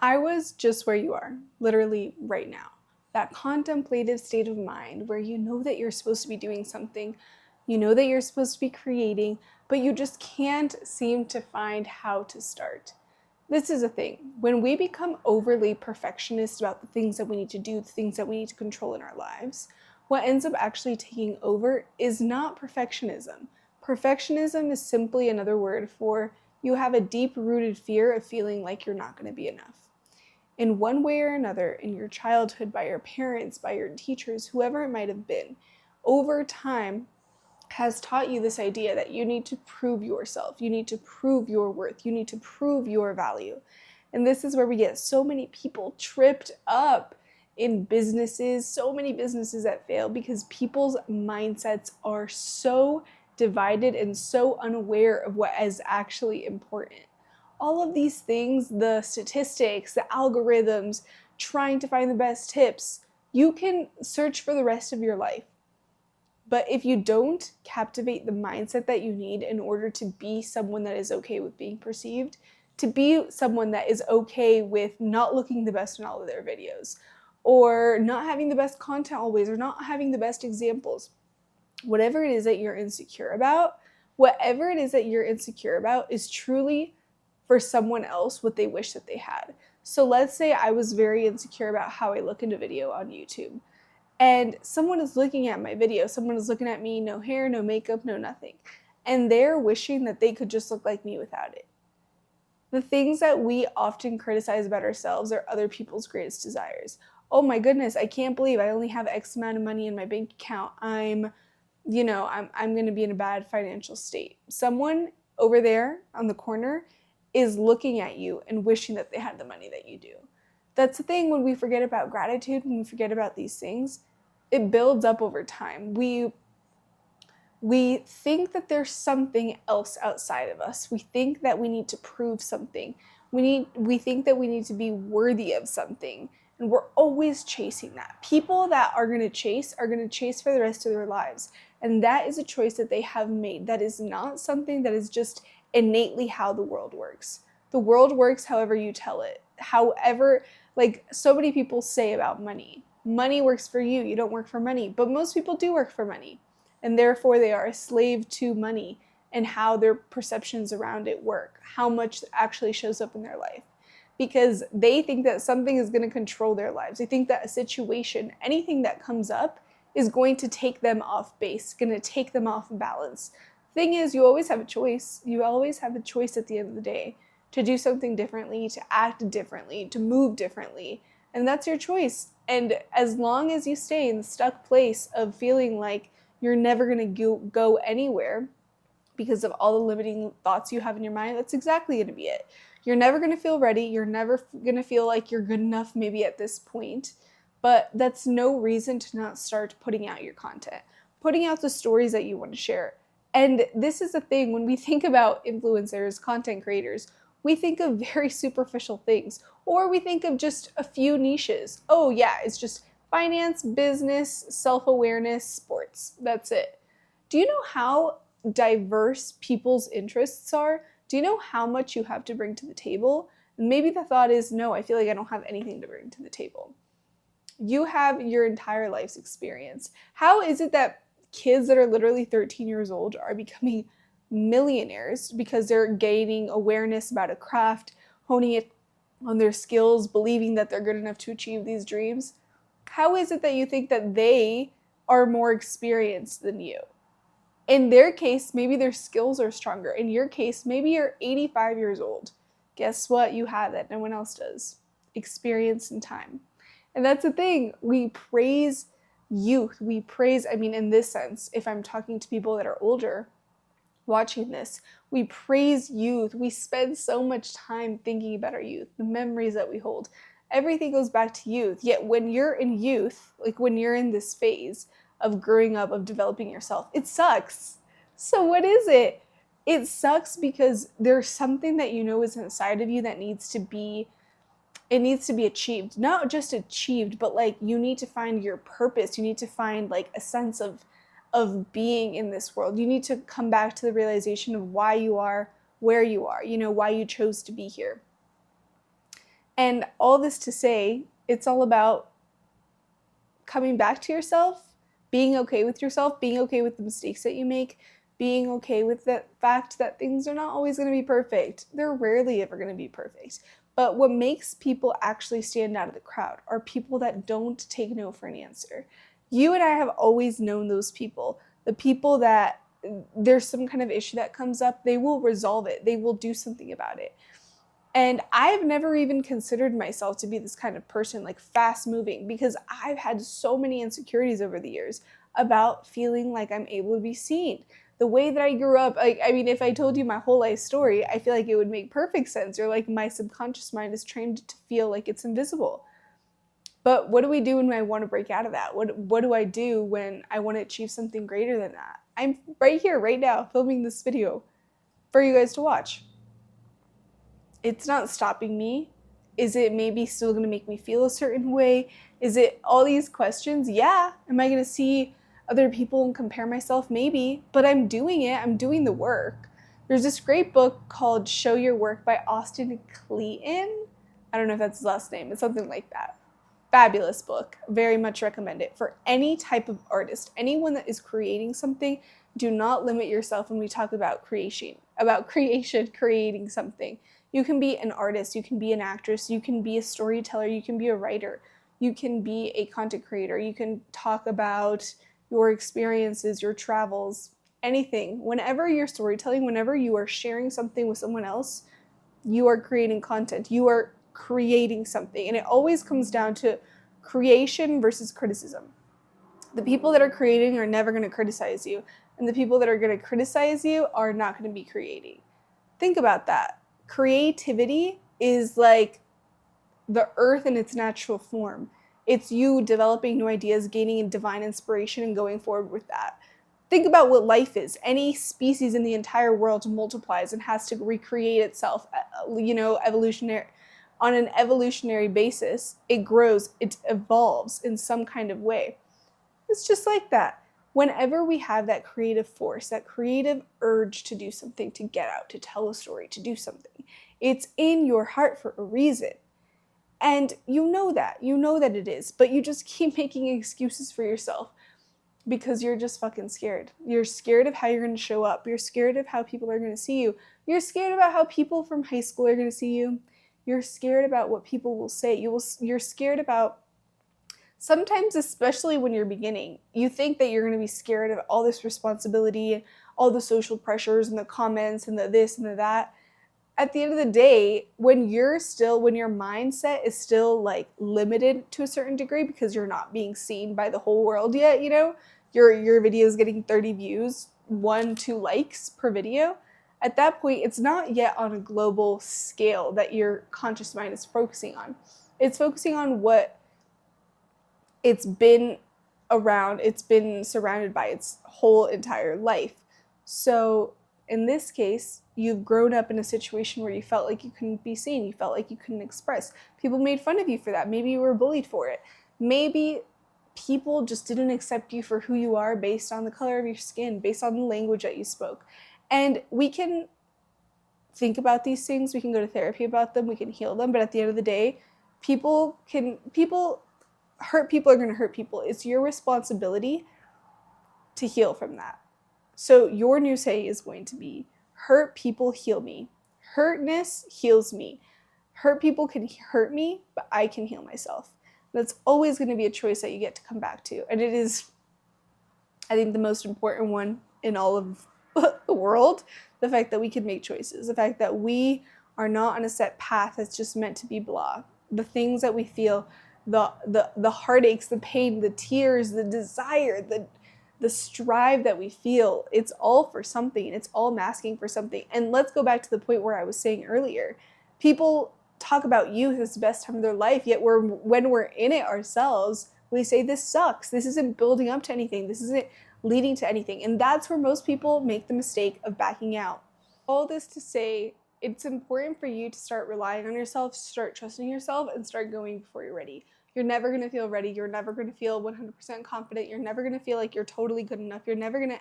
I was just where you are, literally right now. That contemplative state of mind where you know that you're supposed to be doing something, you know that you're supposed to be creating, but you just can't seem to find how to start. This is a thing. When we become overly perfectionist about the things that we need to do, the things that we need to control in our lives, what ends up actually taking over is not perfectionism. Perfectionism is simply another word for you have a deep rooted fear of feeling like you're not going to be enough. In one way or another, in your childhood, by your parents, by your teachers, whoever it might have been, over time, has taught you this idea that you need to prove yourself, you need to prove your worth, you need to prove your value. And this is where we get so many people tripped up in businesses, so many businesses that fail because people's mindsets are so divided and so unaware of what is actually important. All of these things, the statistics, the algorithms, trying to find the best tips, you can search for the rest of your life. But if you don't captivate the mindset that you need in order to be someone that is okay with being perceived, to be someone that is okay with not looking the best in all of their videos, or not having the best content always, or not having the best examples, whatever it is that you're insecure about, whatever it is that you're insecure about is truly for someone else what they wish that they had. So let's say I was very insecure about how I look in a video on YouTube. And someone is looking at my video, someone is looking at me, no hair, no makeup, no nothing. And they're wishing that they could just look like me without it. The things that we often criticize about ourselves are other people's greatest desires. Oh my goodness, I can't believe I only have X amount of money in my bank account. I'm going to be in a bad financial state. Someone over there on the corner is looking at you and wishing that they had the money that you do. That's the thing when we forget about gratitude, when we forget about these things, it builds up over time. We think that there's something else outside of us. We think that we need to prove something. We think that we need to be worthy of something. And we're always chasing that. People that are going to chase for the rest of their lives. And that is a choice that they have made. That is not something that is just innately how the world works. The world works however you tell it. However, like so many people say about money. Money works for you. You don't work for money. But most people do work for money. And therefore they are a slave to money and how their perceptions around it work. How much actually shows up in their life. Because they think that something is going to control their lives. They think that a situation, anything that comes up, is going to take them off base, going to take them off balance. Thing is, you always have a choice. You always have a choice at the end of the day to do something differently, to act differently, to move differently. And that's your choice. And as long as you stay in the stuck place of feeling like you're never going to go anywhere because of all the limiting thoughts you have in your mind, that's exactly going to be it. You're never going to feel ready. You're never going to feel like you're good enough maybe at this point. But that's no reason to not start putting out your content, putting out the stories that you want to share. And this is the thing, when we think about influencers, content creators, we think of very superficial things, or we think of just a few niches. Oh yeah, it's just finance, business, self-awareness, sports. That's it. Do you know how diverse people's interests are? Do you know how much you have to bring to the table? And maybe the thought is, no, I feel like I don't have anything to bring to the table. You have your entire life's experience. How is it that kids that are literally 13 years old are becoming millionaires because they're gaining awareness about a craft, honing it on their skills, believing that they're good enough to achieve these dreams? How is it that you think that they are more experienced than you? In their case, maybe their skills are stronger. In your case, maybe you're 85 years old. Guess what? You have that no one else does. Experience and time. And that's the thing. We praise youth. In this sense, if I'm talking to people that are older watching this, we praise youth. We spend so much time thinking about our youth, the memories that we hold. Everything goes back to youth. Yet when you're in youth, like when you're in this phase of growing up, of developing yourself, it sucks. So what is it? It sucks because there's something that you know is inside of you that needs to be achieved. Not just achieved, but like you need to find your purpose. You need to find like a sense of being in this world. You need to come back to the realization of why you are where you are, why you chose to be here. And all this to say, it's all about coming back to yourself, being okay with yourself, being okay with the mistakes that you make, being okay with the fact that things are not always going to be perfect. They're rarely ever going to be perfect. But what makes people actually stand out of the crowd are people that don't take no for an answer. You and I have always known those people. The people that there's some kind of issue that comes up, they will resolve it. They will do something about it. And I've never even considered myself to be this kind of person, like fast moving, because I've had so many insecurities over the years about feeling like I'm able to be seen. The way that I grew up, like, I mean, if I told you my whole life story, I feel like it would make perfect sense, or like my subconscious mind is trained to feel like it's invisible. But what do we do when I want to break out of that? What do I do when I want to achieve something greater than that? I'm right here, right now, filming this video for you guys to watch. It's not stopping me. Is it maybe still going to make me feel a certain way? Is it all these questions? Yeah. Am I going to see other people and compare myself? Maybe. But I'm doing it. I'm doing the work. There's this great book called Show Your Work by Austin Kleon. I don't know if that's his last name. It's something like that. Fabulous book. Very much recommend it for any type of artist. Anyone that is creating something, do not limit yourself when we talk about creation, creating something. You can be an artist, you can be an actress, you can be a storyteller, you can be a writer, you can be a content creator, you can talk about your experiences, your travels, anything. Whenever you're storytelling, whenever you are sharing something with someone else, you are creating content. You are creating something. And it always comes down to creation versus criticism. The people that are creating are never going to criticize you, and the people that are going to criticize you are not going to be creating. Think about that. Creativity is like the earth in its natural form. It's you developing new ideas, gaining divine inspiration, and going forward with that. Think about what life is. Any species in the entire world multiplies and has to recreate itself, evolutionary on an evolutionary basis. It grows, it evolves in some kind of way. It's just like that. Whenever we have that creative force, that creative urge to do something, to get out, to tell a story, to do something, it's in your heart for a reason. And you know that it is, but you just keep making excuses for yourself because you're just fucking scared. You're scared of how you're going to show up. You're scared of how people are going to see you. You're scared about how people from high school are going to see you. You're scared about what people will say. You're scared about, sometimes, especially when you're beginning, you think that you're going to be scared of all this responsibility and all the social pressures and the comments and the this and the that. At the end of the day, when your mindset is still like limited to a certain degree because you're not being seen by the whole world yet, your video is getting 30 views, 1-2 likes per video. At that point, it's not yet on a global scale that your conscious mind is focusing on. It's focusing on what it's been around, it's been surrounded by its whole entire life. So in this case, you've grown up in a situation where you felt like you couldn't be seen, you felt like you couldn't express. People made fun of you for that. Maybe you were bullied for it. Maybe people just didn't accept you for who you are based on the color of your skin, based on the language that you spoke. And we can think about these things, we can go to therapy about them, we can heal them, but at the end of the day, hurt people are going to hurt people. It's your responsibility to heal from that. So your new saying is going to be, hurt people heal me. Hurtness heals me. Hurt people can hurt me, but I can heal myself. That's always going to be a choice that you get to come back to. And it is, I think, the most important one in all of the world. The fact that we can make choices. The fact that we are not on a set path that's just meant to be blah. The things that we feel, the heartaches, the pain, the tears, the desire, the strive that we feel, it's all for something. It's all masking for something. And let's go back to the point where I was saying earlier. People talk about youth as the best time of their life, yet when we're in it ourselves, we say this sucks. This isn't building up to anything. This isn't leading to anything. And that's where most people make the mistake of backing out. All this to say, it's important for you to start relying on yourself, start trusting yourself, and start going before you're ready. You're never going to feel ready. You're never going to feel 100% confident. You're never going to feel like you're totally good enough. You're never going to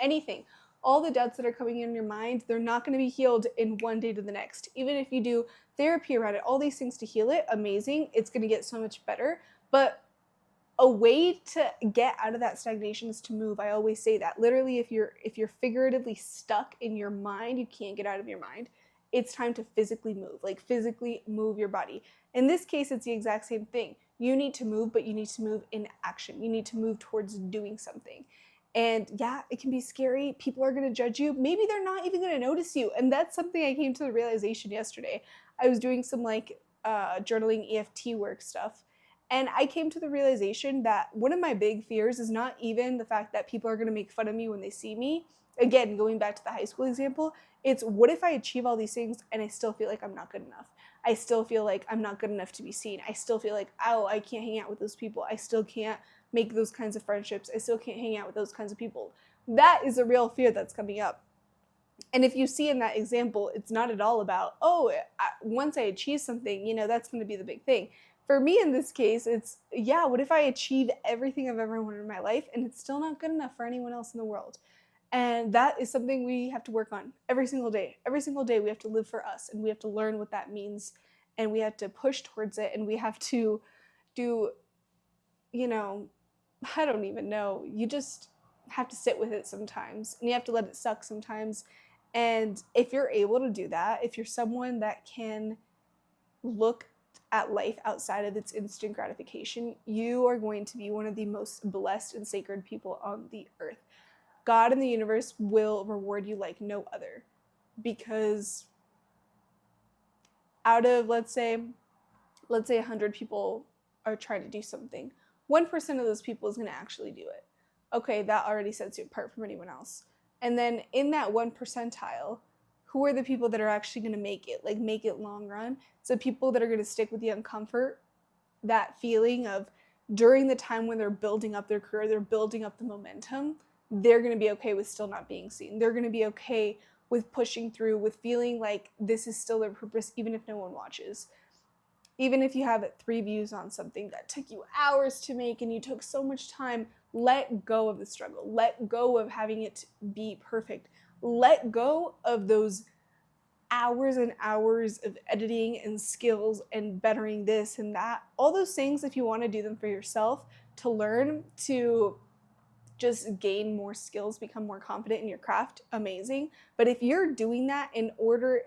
anything. all the doubts that are coming in your mind, they're not going to be healed in one day to the next. Even if you do therapy around it, all these things to heal it, amazing. It's going to get so much better. But a way to get out of that stagnation is to move. I always say that. Literally, if you're figuratively stuck in your mind, you can't get out of your mind. It's time to physically move, like physically move your body. In this case, it's the exact same thing. You need to move, but you need to move in action. You need to move towards doing something. And yeah, it can be scary. People are going to judge you. Maybe they're not even going to notice you. And that's something I came to the realization yesterday. I was doing some journaling EFT work stuff. And I came to the realization that one of my big fears is not even the fact that people are going to make fun of me when they see me. Again, going back to the high school example, it's what if I achieve all these things and I still feel like I'm not good enough? I still feel like I'm not good enough to be seen. I still feel like, oh, I can't hang out with those people. I still can't make those kinds of friendships. I still can't hang out with those kinds of people. That is a real fear that's coming up. And if you see in that example, it's not at all about, once I achieve something, that's going to be the big thing. For me in this case, it's, what if I achieve everything I've ever wanted in my life and it's still not good enough for anyone else in the world? And that is something we have to work on every single day. Every single day we have to live for us, and we have to learn what that means, and we have to push towards it, and we have to do, I don't even know. You just have to sit with it sometimes, and you have to let it suck sometimes. And if you're able to do that, if you're someone that can look at life outside of its instant gratification, you are going to be one of the most blessed and sacred people on the earth. God and the universe will reward you like no other, because out of, let's say 100 people are trying to do something, 1% of those people is going to actually do it. Okay, that already sets you apart from anyone else. And then in that 1 percentile, who are the people that are actually going to make it long run? So people that are going to stick with the uncomfort, that feeling of during the time when they're building up their career, they're building up the momentum, they're going to be okay with still not being seen. They're going to be okay with pushing through, with feeling like this is still their purpose, even if no one watches. Even if you have 3 views on something that took you hours to make and you took so much time, let go of the struggle. Let go of having it be perfect. Let go of those hours and hours of editing and skills and bettering this and that. All those things, if you want to do them for yourself, to learn, to just gain more skills, become more confident in your craft, amazing. But if you're doing that in order,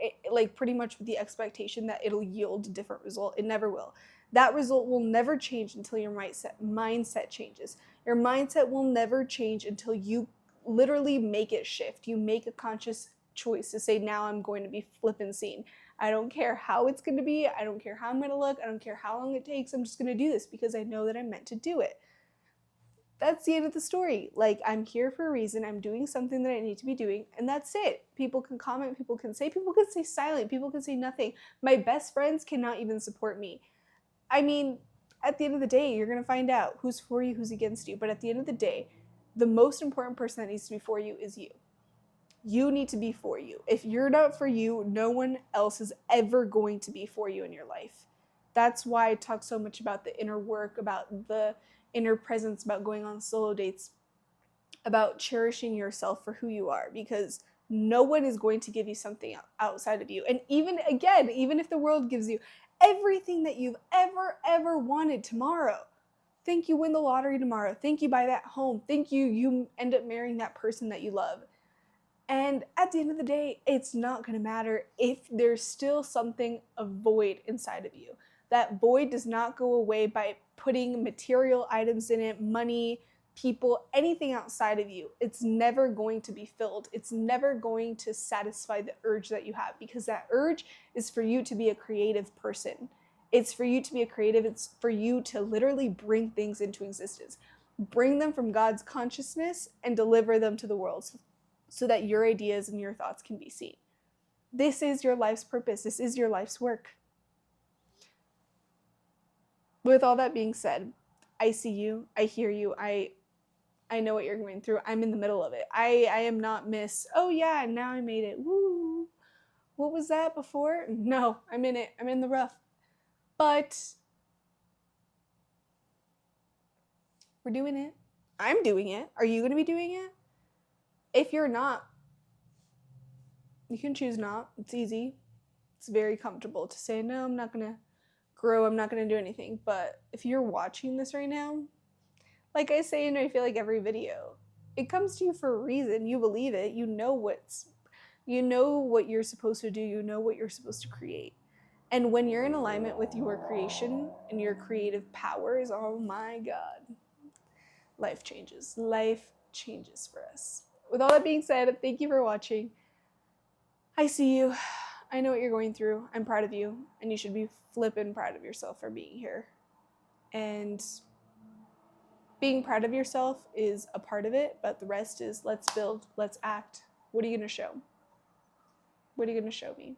pretty much with the expectation that it'll yield a different result, it never will. That result will never change until your mindset changes. Your mindset will never change until you literally make it shift. You make a conscious choice to say, now I'm going to be flippin' seen. I don't care how it's going to be. I don't care how I'm going to look. I don't care how long it takes. I'm just going to do this because I know that I'm meant to do it. That's the end of the story. I'm here for a reason. I'm doing something that I need to be doing, and that's it. People can comment, people can say silent, people can say nothing. My best friends cannot even support me. I mean, at the end of the day, you're going to find out who's for you, who's against you. But at the end of the day, the most important person that needs to be for you is you. You need to be for you. If you're not for you, no one else is ever going to be for you in your life. That's why I talk so much about the inner work, about the inner presence, about going on solo dates, about cherishing yourself for who you are, because no one is going to give you something outside of you. And even if the world gives you everything that you've ever wanted tomorrow, think you win the lottery tomorrow, think you buy that home, think you end up marrying that person that you love, and at the end of the day, it's not going to matter if there's still a void inside of you. That void does not go away by putting material items in it, money, people, anything outside of you. It's never going to be filled. It's never going to satisfy the urge that you have, because that urge is for you to be a creative person. It's for you to be a creative. It's for you to literally bring things into existence. Bring them from God's consciousness and deliver them to the world so that your ideas and your thoughts can be seen. This is your life's purpose. This is your life's work. With all that being said, I see you, I hear you, I know what you're going through. I'm in the middle of it. I am not Miss, oh yeah, now I made it, woo. What was that before? No, I'm in it. I'm in the rough. But we're doing it. I'm doing it. Are you going to be doing it? If you're not, You can choose not. It's easy. It's very comfortable to say, no, I'm not going to grow. I'm not going to do anything. But if you're watching this right now, like I say in I feel like every video, it comes to you for a reason. You believe it. You know what you're supposed to do. You know what you're supposed to create. And when you're in alignment with your creation and your creative powers, oh my God, life changes. Life changes for us. With all that being said, thank you for watching. I see you. I know what you're going through. I'm proud of you. And you should be flippin' proud of yourself for being here. And being proud of yourself is a part of it, but the rest is let's build, let's act. What are you going to show? What are you going to show me?